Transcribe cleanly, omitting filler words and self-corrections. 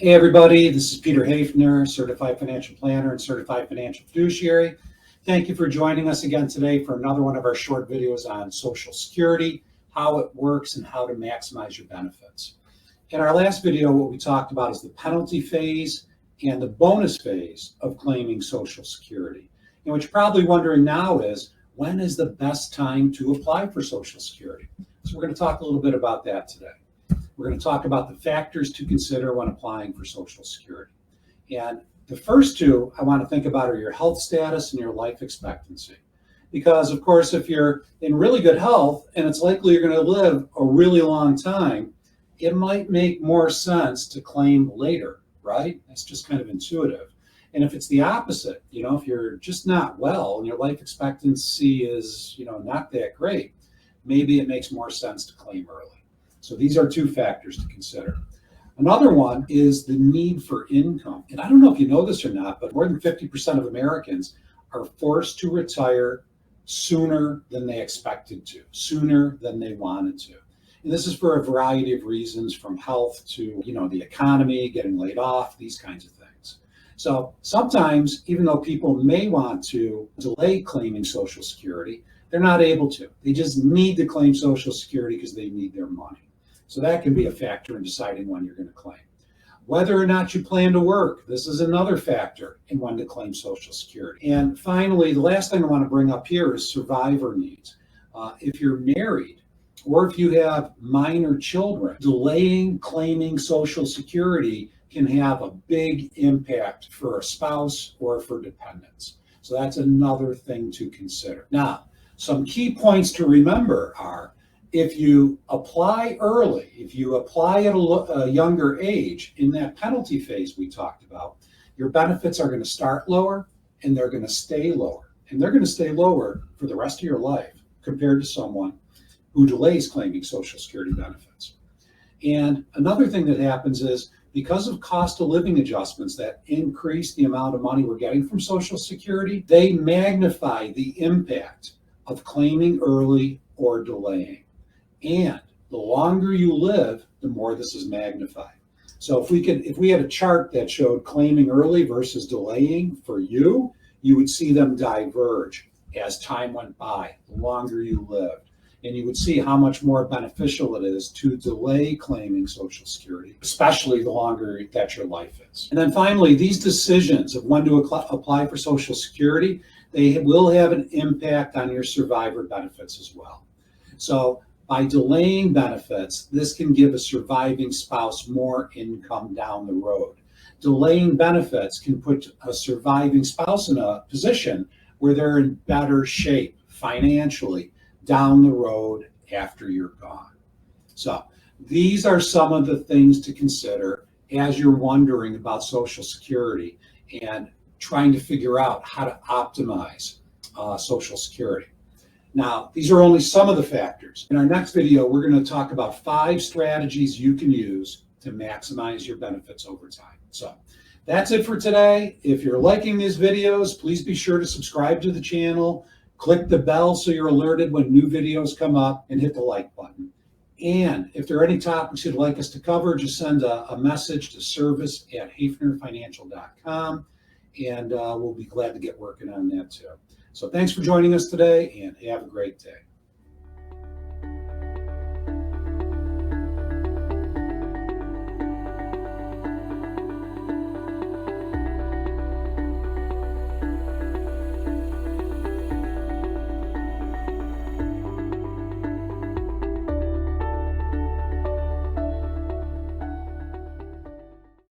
Hey everybody, this is Peter Hafner, Certified Financial Planner and Certified Financial Fiduciary. Thank you for joining us again today for another one of our short videos on Social Security, how it works, and how to maximize your benefits. In our last video, what we talked about is the penalty phase and the bonus phase of claiming Social Security. And what you're probably wondering now is, when is the best time to apply for Social Security? So we're going to talk a little bit about that today. We're going to talk about the factors to consider when applying for Social Security. And the first two I want to think about are your health status and your life expectancy. Because, of course, if you're in really good health and it's likely you're going to live a really long time, it might make more sense to claim later, right? That's just kind of intuitive. And if it's the opposite, if you're just not well and your life expectancy is, not that great, maybe it makes more sense to claim early. So these are two factors to consider. Another one is the need for income. And I don't know if you know this or not, but more than 50% of Americans are forced to retire sooner than they expected to, sooner than they wanted to. And this is for a variety of reasons, from health to, the economy, getting laid off, these kinds of things. So sometimes, even though people may want to delay claiming Social Security, they're not able to. They just need to claim Social Security because they need their money. So that can be a factor in deciding when you're going to claim. Whether or not you plan to work, this is another factor in when to claim Social Security. And finally, the last thing I want to bring up here is survivor needs. If you're married or if you have minor children, delaying claiming Social Security can have a big impact for a spouse or for dependents. So that's another thing to consider. Now, some key points to remember are, if you apply early, if you apply at a younger age in that penalty phase we talked about, your benefits are going to start lower and they're going to stay lower. And they're going to stay lower for the rest of your life compared to someone who delays claiming Social Security benefits. And another thing that happens is, because of cost of living adjustments that increase the amount of money we're getting from Social Security, they magnify the impact of claiming early or delaying. And the longer you live, the more this is magnified. So if we had a chart that showed claiming early versus delaying for you, you would see them diverge as time went by, the longer you lived. And you would see how much more beneficial it is to delay claiming Social Security, especially the longer that your life is. And then finally, these decisions of when to apply for Social Security, they will have an impact on your survivor benefits as well. So by delaying benefits, this can give a surviving spouse more income down the road. Delaying benefits can put a surviving spouse in a position where they're in better shape financially down the road after you're gone. So these are some of the things to consider as you're wondering about Social Security and trying to figure out how to optimize Social Security. Now, these are only some of the factors. In our next video, we're going to talk about 5 strategies you can use to maximize your benefits over time. So that's it for today. If you're liking these videos, please be sure to subscribe to the channel, click the bell so you're alerted when new videos come up, and hit the like button. And if there are any topics you'd like us to cover, just send a message to service@hafnerfinancial.com, and we'll be glad to get working on that too. So thanks for joining us today, and have a great day.